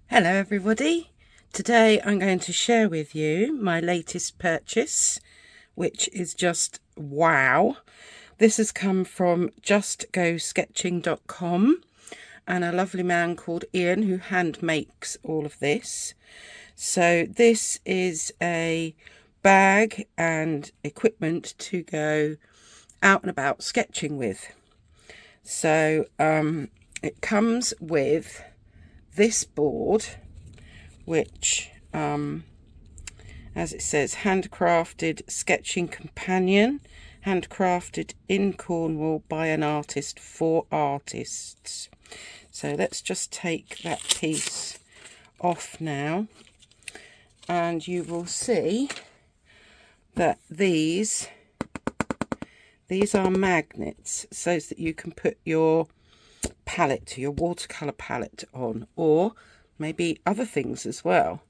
Hello everybody, today I'm going to share with you my latest purchase, which is just wow. This has come from justgosketching.com and a lovely man called Ian who hand makes all of this. So this is a bag and equipment to go out and about sketching with. So it comes with this board, which as it says, handcrafted sketching companion, handcrafted in Cornwall by an artist for artists. So let's just take that piece off now, and you will see that these are magnets so that you can put your palette, your watercolor palette on, or maybe other things as well.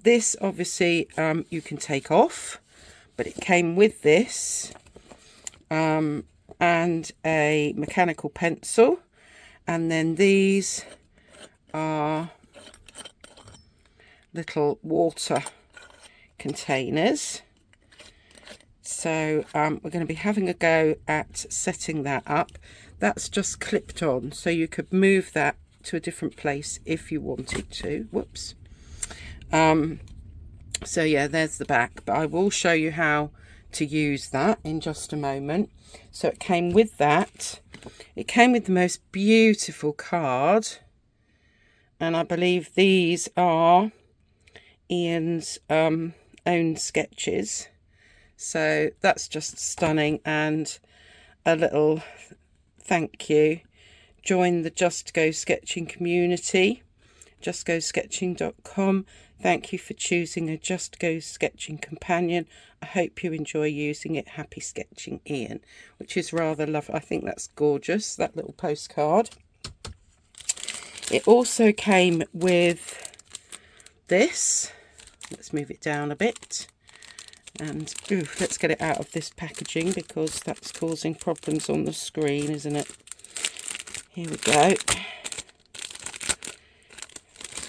This obviously you can take off, but it came with this and a mechanical pencil, and then these are little water containers. So we're going to be having a go at setting that up. That's just clipped on, so you could move that to a different place if you wanted to. Whoops. So yeah, there's the back, but I will show you how to use that in just a moment. So it came with that. It came with the most beautiful card, and I believe these are Ian's own sketches. So that's just stunning, and a little thank you. Join the Just Go Sketching community, justgosketching.com. Thank you for choosing a Just Go Sketching companion. I hope you enjoy using it. Happy sketching, Ian, which is rather lovely. I think that's gorgeous, that little postcard. It also came with this. Let's move it down a bit. And let's get it out of this packaging because that's causing problems on the screen, isn't it? Here we go.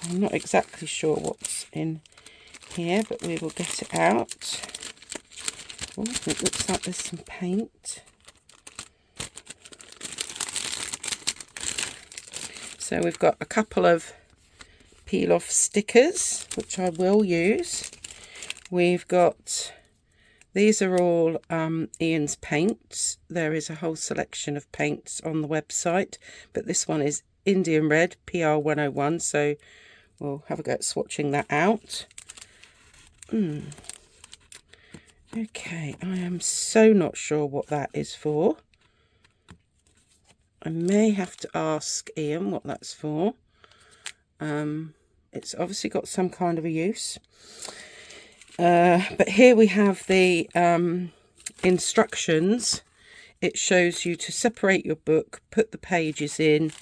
I'm not exactly sure what's in here, but we will get it out. Oh, it looks like there's some paint. So we've got a couple of peel-off stickers, which I will use. We've got, these are all Ian's paints. There is a whole selection of paints on the website, but this one is Indian Red PR101, so we'll have a go at swatching that out. Okay, I am so not sure what that is for. I may have to ask Ian what that's for. It's obviously got some kind of a use. But here we have the instructions. It shows you to separate your book, put the pages in.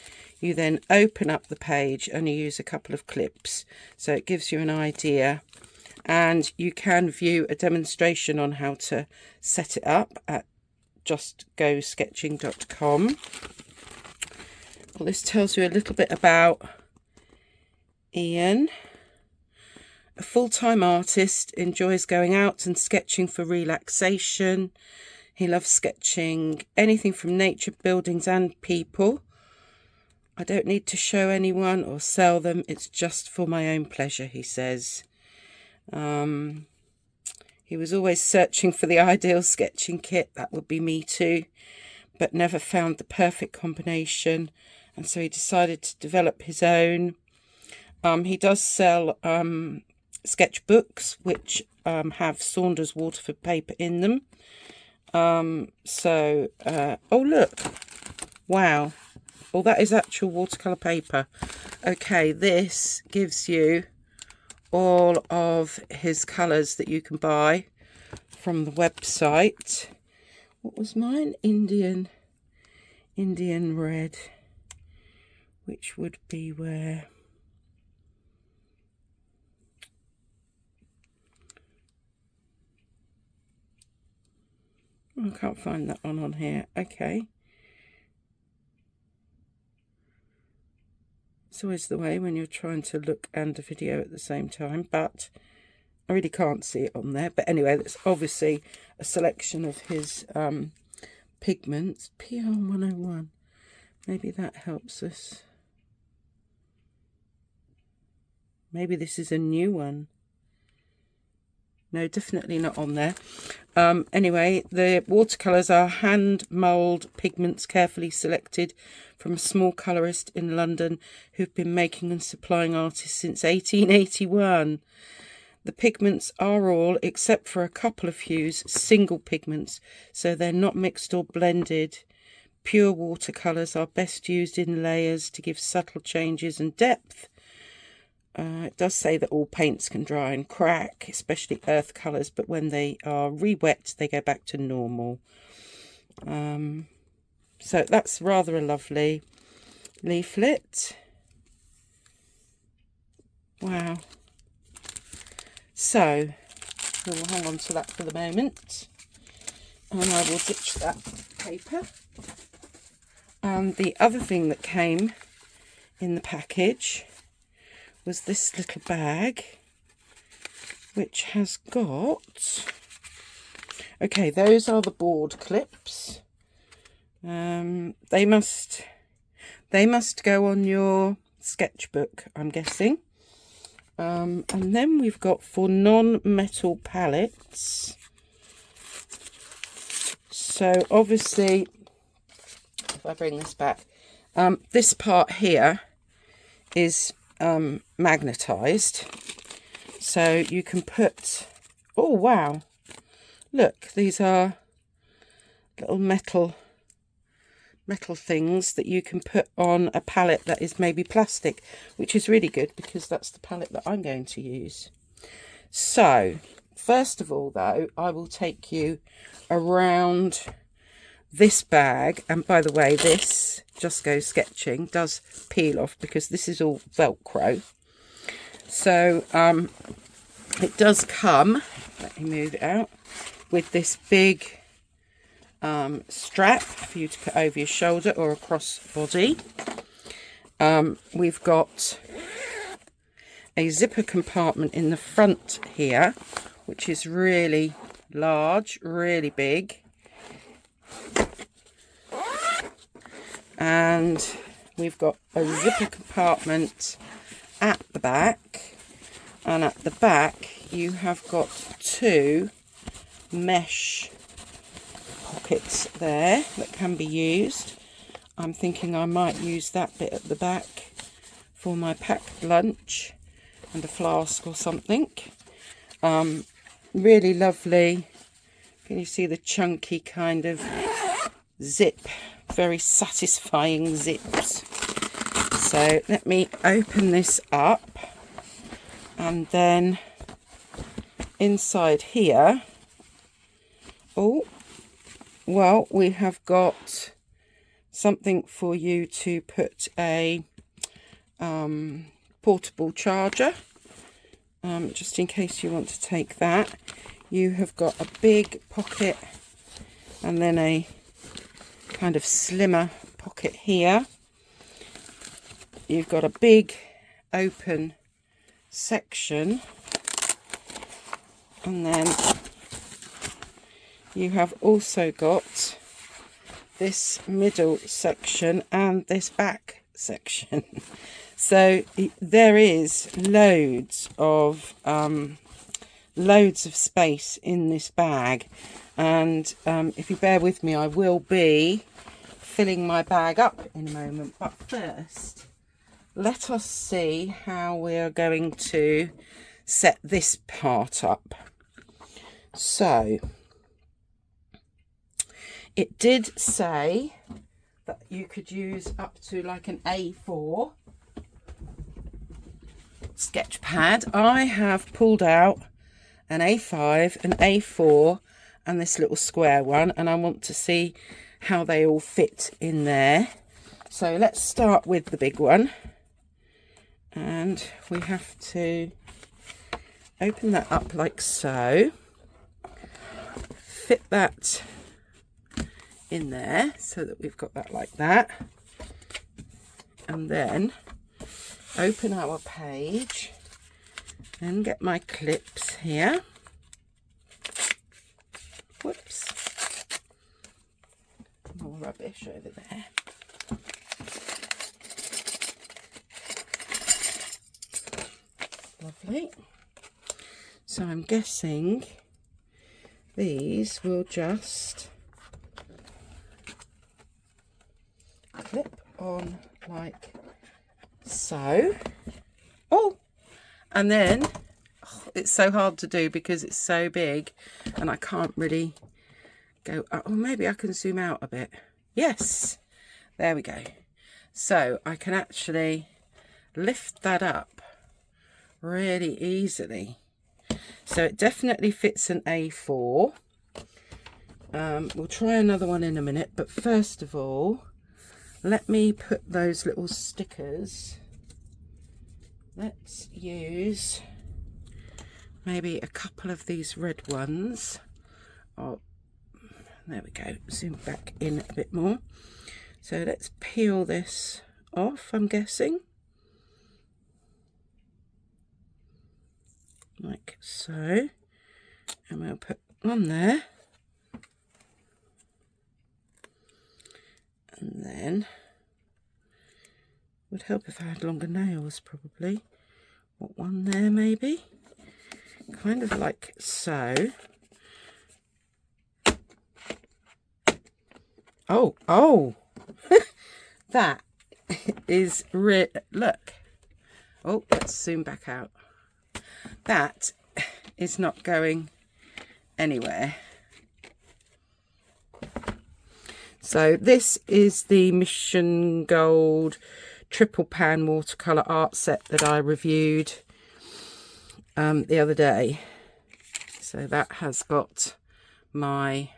You then open up the page and you use a couple of clips. So it gives you an idea. And you can view a demonstration on how to set it up at justgosketching.com. Well, this tells you a little bit about Ian. A full-time artist, enjoys going out and sketching for relaxation. He loves sketching anything from nature, buildings and people. I don't need to show anyone or sell them. It's just for my own pleasure, he says. He was always searching for the ideal sketching kit. That would be me too, but never found the perfect combination. And so he decided to develop his own. He does sell sketchbooks, which have Saunders Waterford paper in them. Oh look, wow. Well, that is actual watercolour paper. Okay, this gives you all of his colours that you can buy from the website. What was mine? Indian Red, which would be where... I can't find that one on here. Okay. It's always the way when you're trying to look and a video at the same time, but I really can't see it on there. But anyway, that's obviously a selection of his pigments. PR101. Maybe that helps us. Maybe this is a new one. No, definitely not on there. Anyway, the watercolours are hand mould pigments carefully selected from a small colourist in London who've been making and supplying artists since 1881. The pigments are all, except for a couple of hues, single pigments, so they're not mixed or blended. Pure watercolours are best used in layers to give subtle changes and depth. It does say that all paints can dry and crack, especially earth colours, but when they are re-wet, they go back to normal. So that's rather a lovely leaflet. Wow. So we'll hang on to that for the moment, and I will ditch that paper. The other thing that came in the package was this little bag, which has got, okay, those are the board clips. They must go on your sketchbook, I'm guessing. And then we've got for non-metal palettes. So obviously, if I bring this back, this part here is magnetized, so you can put, oh wow, look, these are little metal things that you can put on a palette that is maybe plastic, which is really good because that's the palette that I'm going to use. So first of all though, I will take you around this bag, and by the way, this Just Go Sketching does peel off because this is all Velcro. So it does come, let me move it out, with this big strap for you to put over your shoulder or across body. We've got a zipper compartment in the front here, which is really large, really big. And we've got a zipper compartment at the back, and at the back you have got two mesh pockets there that can be used. I'm thinking I might use that bit at the back for my packed lunch and a flask or something. Really lovely. Can you see the chunky kind of zip? Very satisfying zips. So let me open this up, and then inside here, oh well, we have got something for you to put a portable charger, just in case you want to take that. You have got a big pocket and then a kind of slimmer pocket here. You've got a big open section, and then you have also got this middle section and this back section. So there is loads of space in this bag, and if you bear with me, I will be filling my bag up in a moment. But first, let us see how we are going to set this part up. So it did say that you could use up to like an A4 sketch pad. I have pulled out an A5, an A4 and this little square one, and I want to see how they all fit in there. So let's start with the big one, and we have to open that up like so, fit that in there so that we've got that like that, and then open our page and get my clips here. Whoops. More rubbish over there. Lovely. So I'm guessing these will just clip on like so. Oh, and then it's so hard to do because it's so big and I can't really go up. Oh, maybe I can zoom out a bit. Yes, there we go. So I can actually lift that up really easily. So it definitely fits an A4. We'll try another one in a minute, but first of all, let me put those little stickers. Let's use maybe a couple of these red ones. Oh, there we go. Zoom back in a bit more. So let's peel this off, I'm guessing. Like so. And we'll put one there. And then would help if I had longer nails, probably. What, one there maybe? Kind of like so. Oh, that is look. Oh, let's zoom back out. That is not going anywhere. So this is the Mission Gold triple pan watercolor art set that I reviewed the other day. So that has got my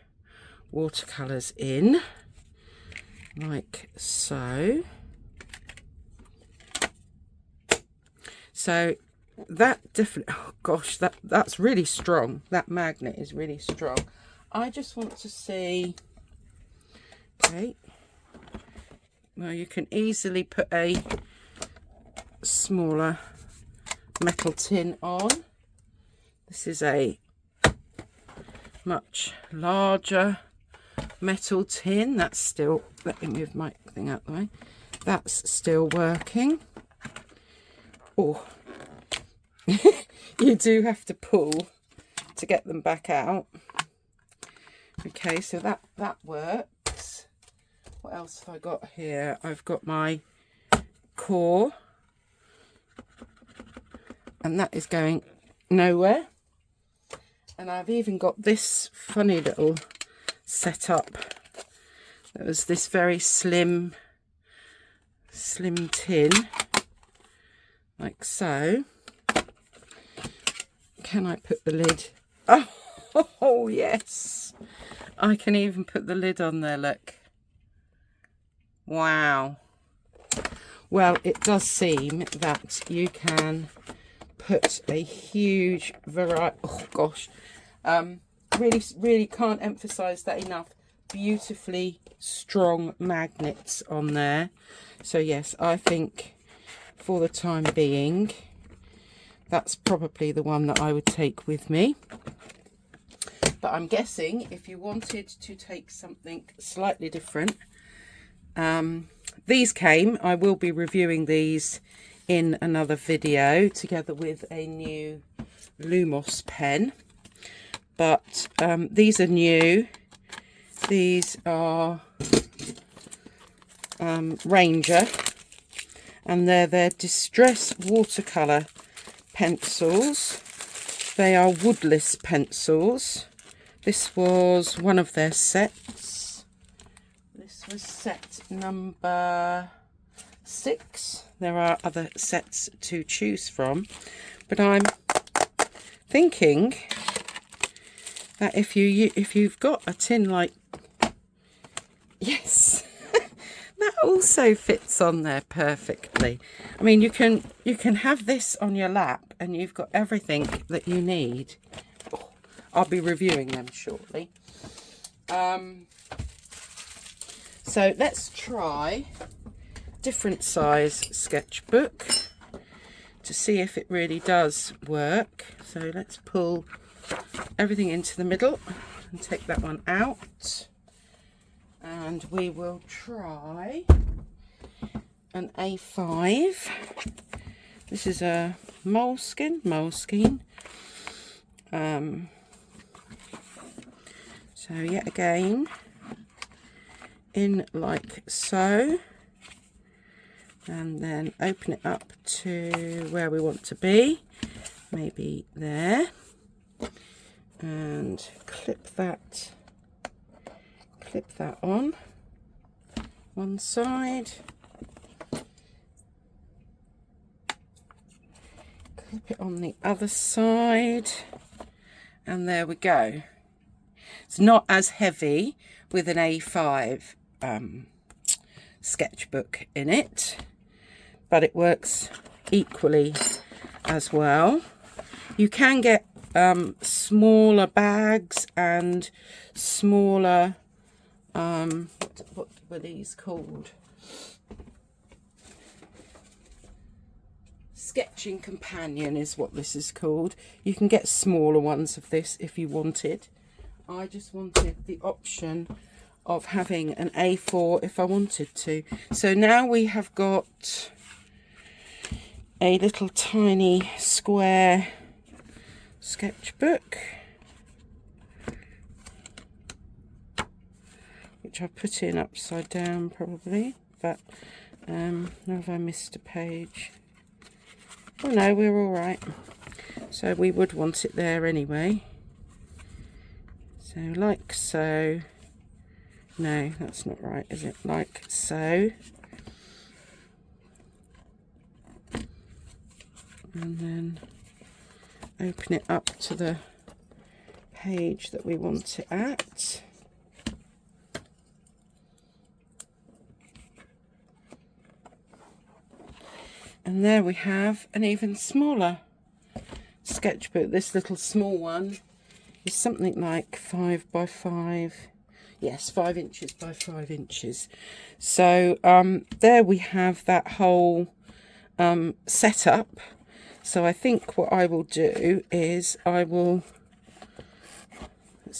watercolors in like so. So that definitely, oh gosh, that's really strong. That magnet is really strong. I just want to see. Okay, well, you can easily put a smaller metal tin on. This is a much larger metal tin. That's still, let me move my thing out the way. That's still working. Oh, you do have to pull to get them back out. Okay, so that works. What else have I got here? I've got my core, and that is going nowhere. And I've even got this funny little setup. That was this very slim tin, like so. Can I put the lid? Oh yes, I can even put the lid on there, look. Wow. Well, it does seem that you can put a huge variety. Oh gosh, really can't emphasize that enough. Beautifully strong magnets on there. So yes, I think for the time being, that's probably the one that I would take with me. But I'm guessing if you wanted to take something slightly different, these came. I will be reviewing these in another video together with a new Lumos pen. But these are new. These are Ranger, and they're their Distress watercolor pencils. They are woodless pencils. This was one of their sets. This was set number 6. There are other sets to choose from, but I'm thinking that if you've got a tin like, yes, that also fits on there perfectly. I mean, you can have this on your lap and you've got everything that you need. Oh, I'll be reviewing them shortly. So let's try different size sketchbook. to see if it really does work. So let's pull everything into the middle and take that one out, and we will try an A5. This is a moleskin. So yet again, in like so, and then open it up to where we want to be, maybe there, and clip that on one side, clip it on the other side, and there we go. It's not as heavy with an A5 sketchbook in it, but it works equally as well. You can get smaller bags and smaller, what were these called? Sketching companion is what this is called. You can get smaller ones of this if you wanted. I just wanted the option of having an A4 if I wanted to. So now we have got a little tiny square sketchbook, which I put in upside down probably, but now have I missed a page? Oh no, we're all right. So we would want it there anyway. So like so. No, that's not right, is it? Like so. And then open it up to the page that we want it at. And there we have an even smaller sketchbook. This little small one is something like 5 by 5. Yes, 5 inches by 5 inches. So there we have that whole setup. So I think what I will do is let's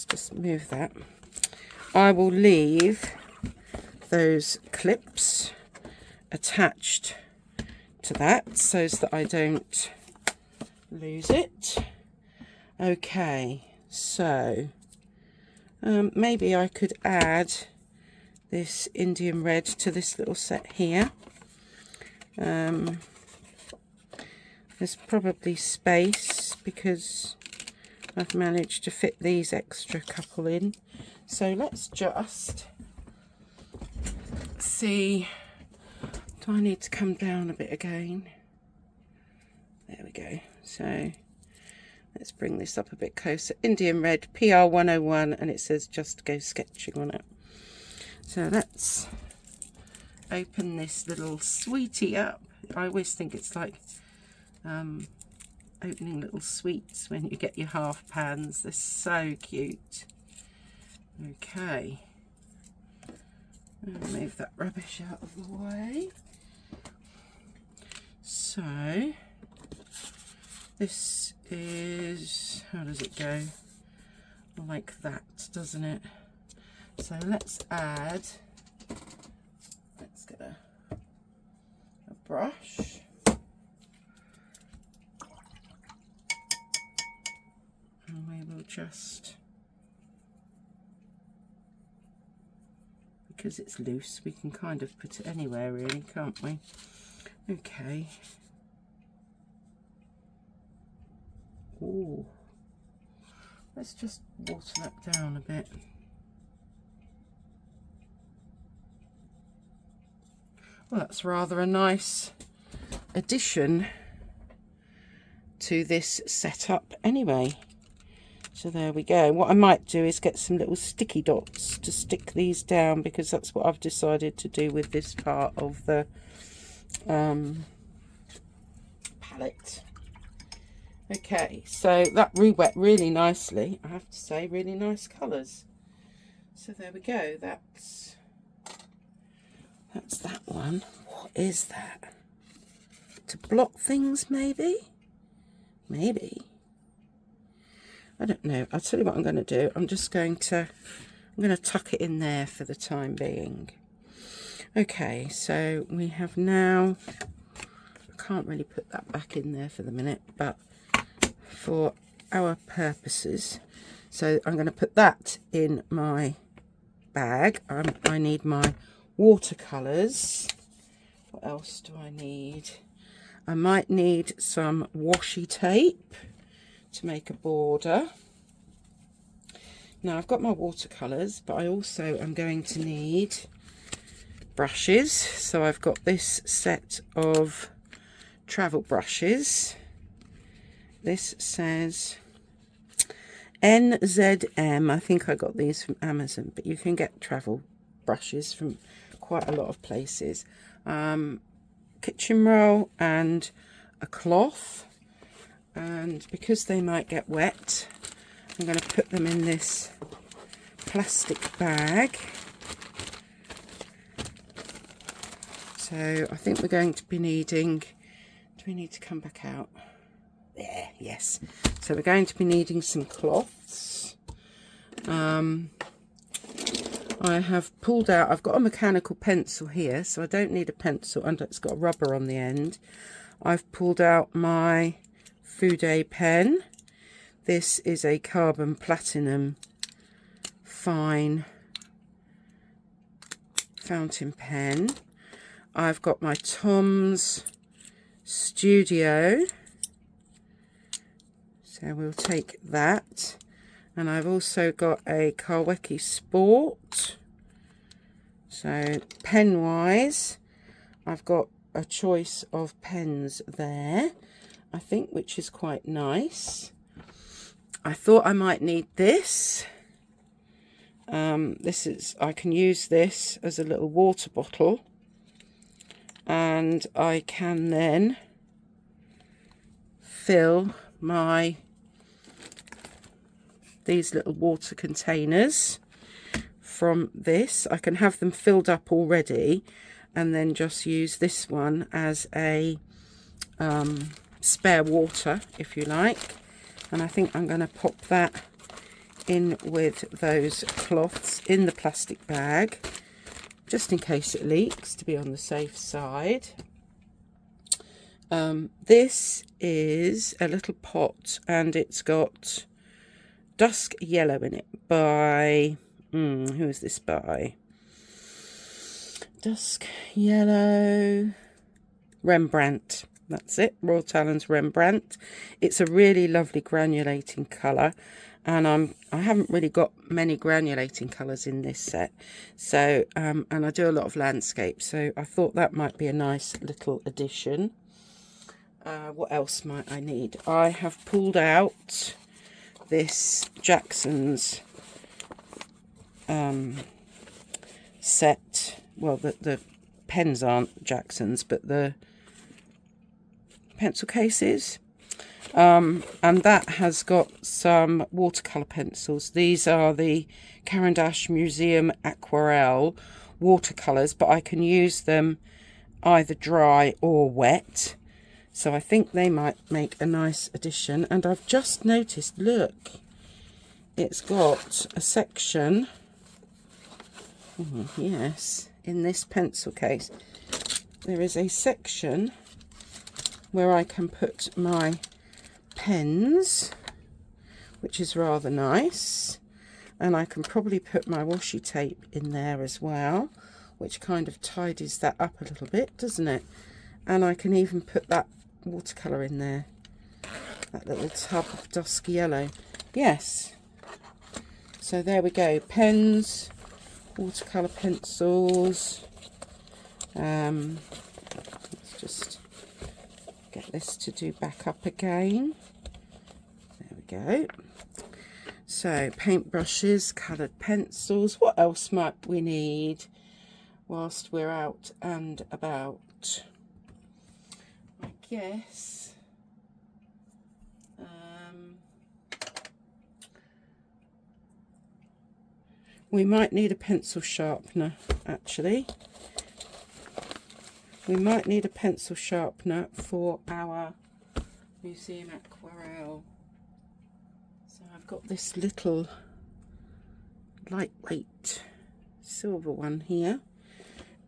just move that. I will leave those clips attached to that so that I don't lose it. Okay, so maybe I could add this Indian red to this little set here. There's probably space because I've managed to fit these extra couple in. So let's just see. Do I need to come down a bit again? There we go. So let's bring this up a bit closer. Indian red, PR 101, and it says just go sketching on it. So let's open this little sweetie up. I always think it's like opening little sweets when you get your half pans. They're so cute. Okay. I'll move that rubbish out of the way. So this is, how does it go? Like that, doesn't it? So let's get a brush. And we will just, because it's loose, we can kind of put it anywhere really, can't we? Okay. Ooh. Let's just water that down a bit. Well, that's rather a nice addition to this setup anyway. So there we go. What I might do is get some little sticky dots to stick these down, because that's what I've decided to do with this part of the palette. Okay, so that re-wet really nicely, I have to say. Really nice colours. So there we go. That's that one. What is that? to blot things, maybe. Maybe. I don't know. I'll tell you what I'm going to do. I'm going to tuck it in there for the time being. Okay, so we have now, I can't really put that back in there for the minute, but for our purposes, so I'm going to put that in my bag. I need my watercolors. What else do I need? I might need some washi tape to make a border. Now I've got my watercolors, but I also am going to need brushes. So I've got this set of travel brushes. This says NZM. I think I got these from Amazon, but you can get travel brushes from quite a lot of places. Kitchen roll and a cloth, and because they might get wet, I'm going to put them in this plastic bag. So I think we're going to be needing, do we need to come back out? There, yes. So we're going to be needing some cloths. I have pulled out, I've got a mechanical pencil here, so I don't need a pencil, and it's got a rubber on the end. I've pulled out my Fude pen. This is a carbon platinum fine fountain pen. I've got my Tom's Studio, so we'll take that. And I've also got a Kaweki Sport. So pen wise, I've got a choice of pens there, I think, which is quite nice. I thought I might need this. I can use this as a little water bottle, and I can then fill these little water containers from this. I can have them filled up already and then just use this one as a spare water, if you like. And I think I'm going to pop that in with those cloths in the plastic bag, just in case it leaks, to be on the safe side. This is a little pot, and it's got Dusk Yellow in it by, who is this by? Dusk Yellow, Rembrandt. That's it, Royal Talens Rembrandt. It's a really lovely granulating colour, and I haven't really got many granulating colours in this set. So, and I do a lot of landscape, so I thought that might be a nice little addition. What else might I need? I have pulled out this Jackson's set. Well, the pens aren't Jackson's, but the pencil cases, and that has got some watercolor pencils. These are the Caran d'Ache Museum Aquarelle watercolors, but I can use them either dry or wet, so I think they might make a nice addition. And I've just noticed, look, it's got a section, yes, in this pencil case there is a section where I can put my pens, which is rather nice, and I can probably put my washi tape in there as well, which kind of tidies that up a little bit, doesn't it? And I can even put that watercolour in there, that little tub of Dusk Yellow. Yes, so there we go, pens, watercolour pencils. Let's just get this to do back up again. There we go. So paintbrushes, coloured pencils. What else might we need whilst we're out and about? I guess we might need a pencil sharpener, actually. We might need a pencil sharpener for our museum aquarelle. So I've got this little lightweight silver one here.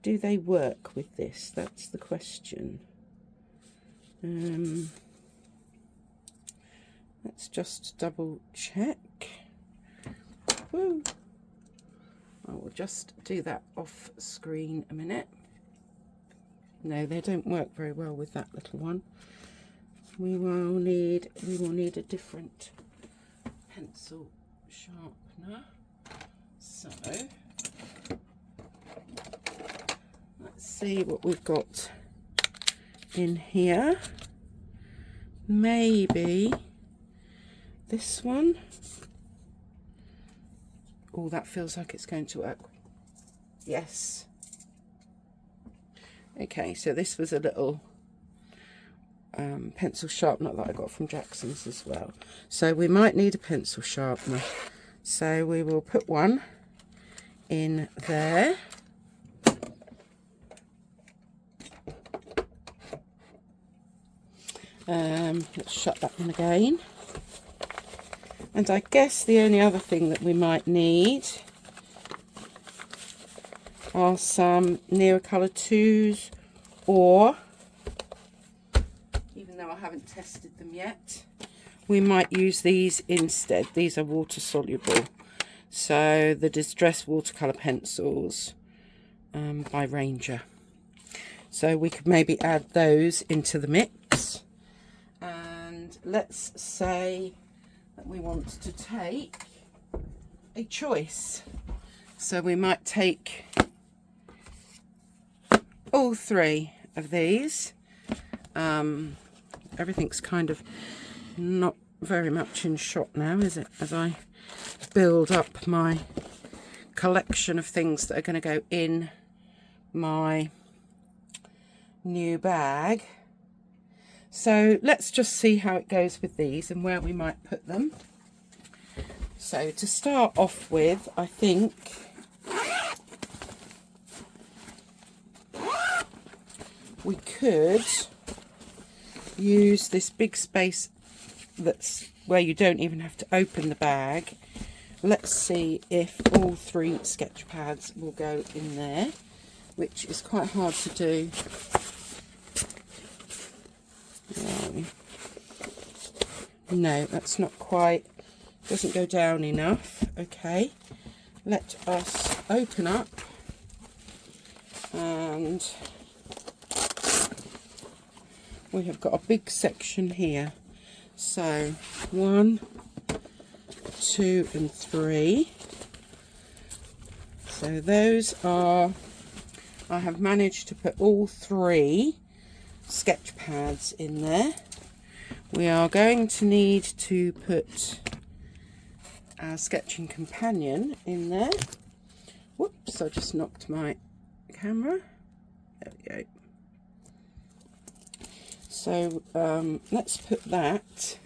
Do they work with this? That's the question. Let's just double check. Woo. I will just do that off screen a minute. No, they don't work very well with that little one. We will need a different pencil sharpener. So let's see what we've got in here. Maybe this one. Oh, that feels like it's going to work. Yes. Okay, so this was a little pencil sharpener that I got from Jackson's as well. So we might need a pencil sharpener. So we will put one in there. Let's shut that one again. And I guess the only other thing that we might need are some Watercolor 2s, or, even though I haven't tested them yet, we might use these instead. These are water soluble. So the Distress Watercolor pencils by Ranger. So we could maybe add those into the mix. And let's say that we want to take a choice. So we might take all three of these. Everything's kind of not very much in shot now, is it? As I build up my collection of things that are going to go in my new bag. So let's just see how it goes with these and where we might put them. So to start off with, I think we could use this big space that's where you don't even have to open the bag. Let's see if all three sketch pads will go in there, which is quite hard to do. No, that's not quite, doesn't go down enough. Okay, let us open up, and we have got a big section here. So 1, 2 and 3. So those are, I have managed to put all three sketch pads in there. We are going to need to put our sketching companion in there. Whoops, I just knocked my camera. There we go. So let's put that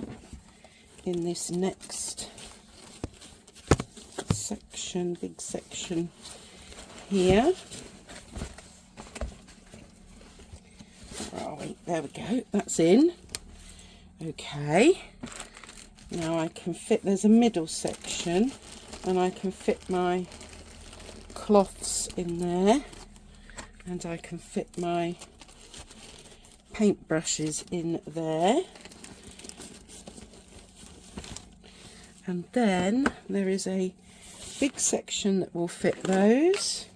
in this next section, big section here. Where are we? There we go, that's in. Okay, now I can fit, there's a middle section, and I can fit my cloths in there, and I can fit my paintbrushes in there. And then there is a big section that will fit those.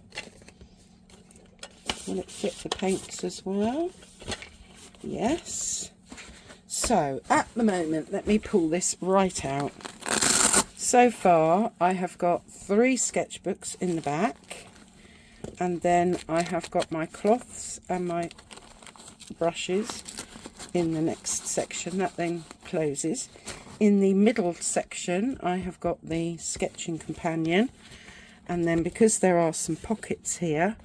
Will it fit the paints as well? Yes. So at the moment, let me pull this right out. So far I have got 3 sketchbooks in the back, and then I have got my cloths and my brushes in the next section. That then closes. In the middle section I have got the sketching companion, and then because there are some pockets here,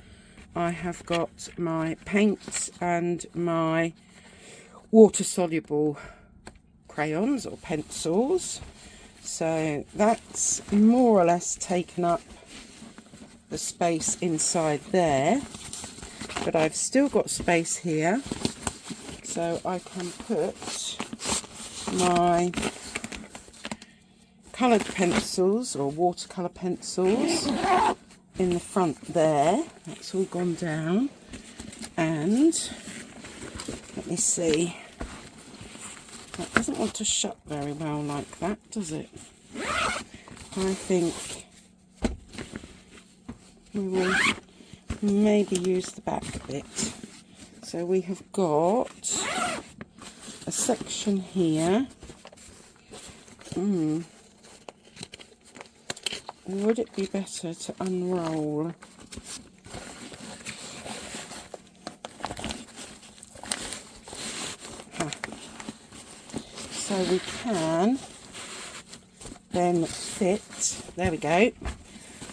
I have got my paints and my water soluble crayons or pencils. So that's more or less taken up the space inside there. but I've still got space here, so I can put my coloured pencils or watercolour pencils in the front there. That's all gone down, and let me see, that doesn't want to shut very well like that, does it? I think we will maybe use the back bit. So we have got a section here. Would it be better to unroll? So we can then fit, there we go.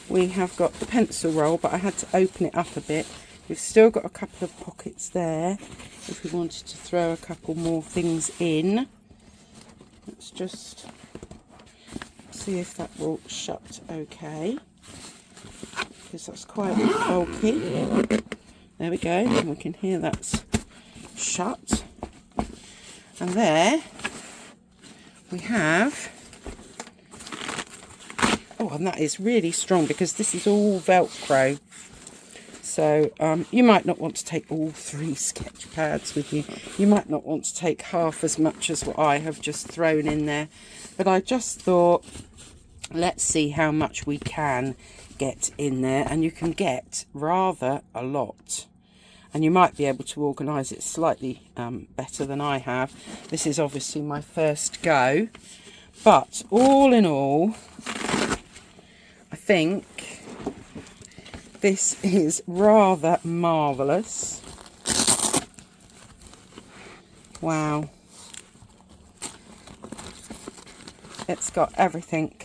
We have got the pencil roll, but I had to open it up a bit. We've still got a couple of pockets there if we wanted to throw a couple more things in. Let's just see if that will shut okay, because that's quite bulky. There we go, and we can hear that's shut. And there we have, oh, and that is really strong because this is all Velcro. So you might not want to take all 3 sketch pads with you. You might not want to take half as much as what I have just thrown in there. But I just thought, let's see how much we can get in there. And you can get rather a lot. And you might be able to organise it slightly better than I have. This is obviously my first go. But all in all, I think this is rather marvellous. Wow. It's got everything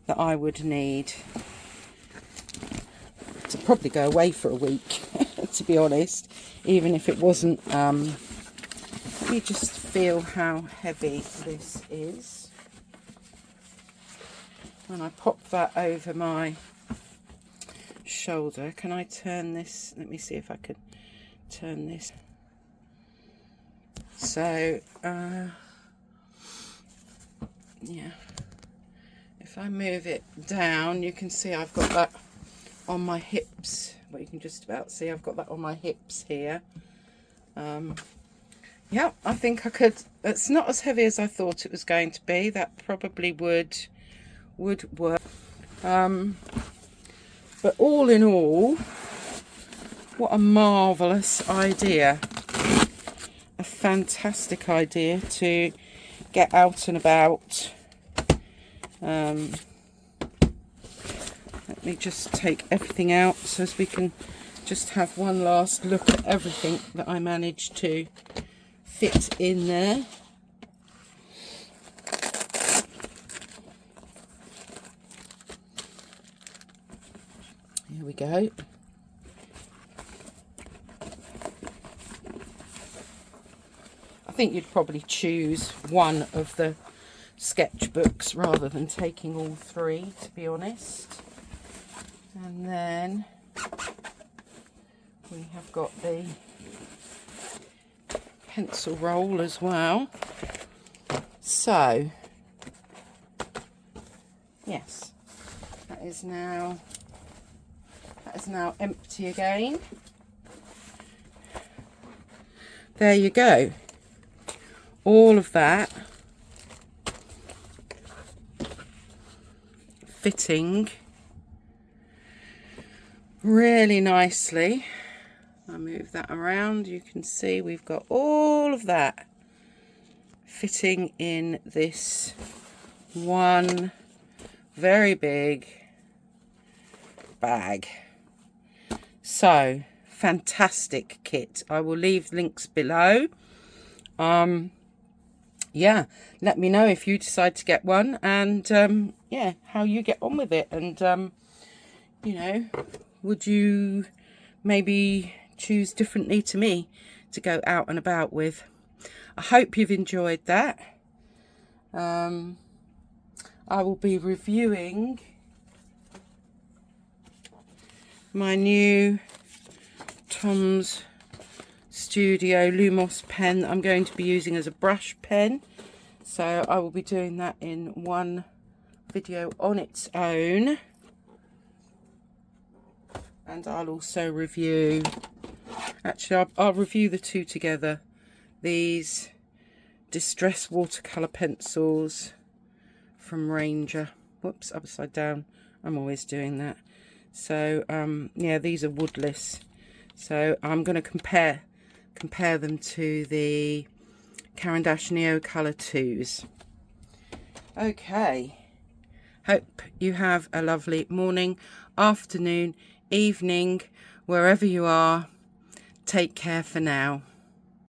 that I would need to probably go away for a week, to be honest, even if it wasn't. Let me just feel how heavy this is. When I pop that over my shoulder, can I turn this? Let me see if I can turn this. So yeah, if I move it down, you can see I've got that on my hips. Well, you can just about see I've got that on my hips here. Yeah, I think I could. It's not as heavy as I thought it was going to be. That probably would work. But all in all, what a marvellous idea. A fantastic idea to get out and about. Let me just take everything out so as we can just have one last look at everything that I managed to fit in there. Here we go. I think you'd probably choose one of the sketchbooks rather than taking all 3, to be honest. And then we have got the pencil roll as well. So yes, that is now empty again. There you go. All of that fitting really nicely. I'll move that around. You can see we've got all of that fitting in this one very big bag. So fantastic kit. I will leave links below. Yeah, let me know if you decide to get one, and yeah, how you get on with it. And you know, would you maybe choose differently to me to go out and about with? I hope you've enjoyed that. I will be reviewing my new Tom's Studio Lumos pen that I'm going to be using as a brush pen. So I will be doing that in one video on its own. And I'll also review, actually I'll review the two together. These Distress watercolor pencils from Ranger. Whoops, upside down. I'm always doing that. So yeah, these are woodless. So I'm going to compare them to the Caran d'Ache Neo Colour 2s. Okay. Hope you have a lovely morning, afternoon, evening, wherever you are. Take care for now.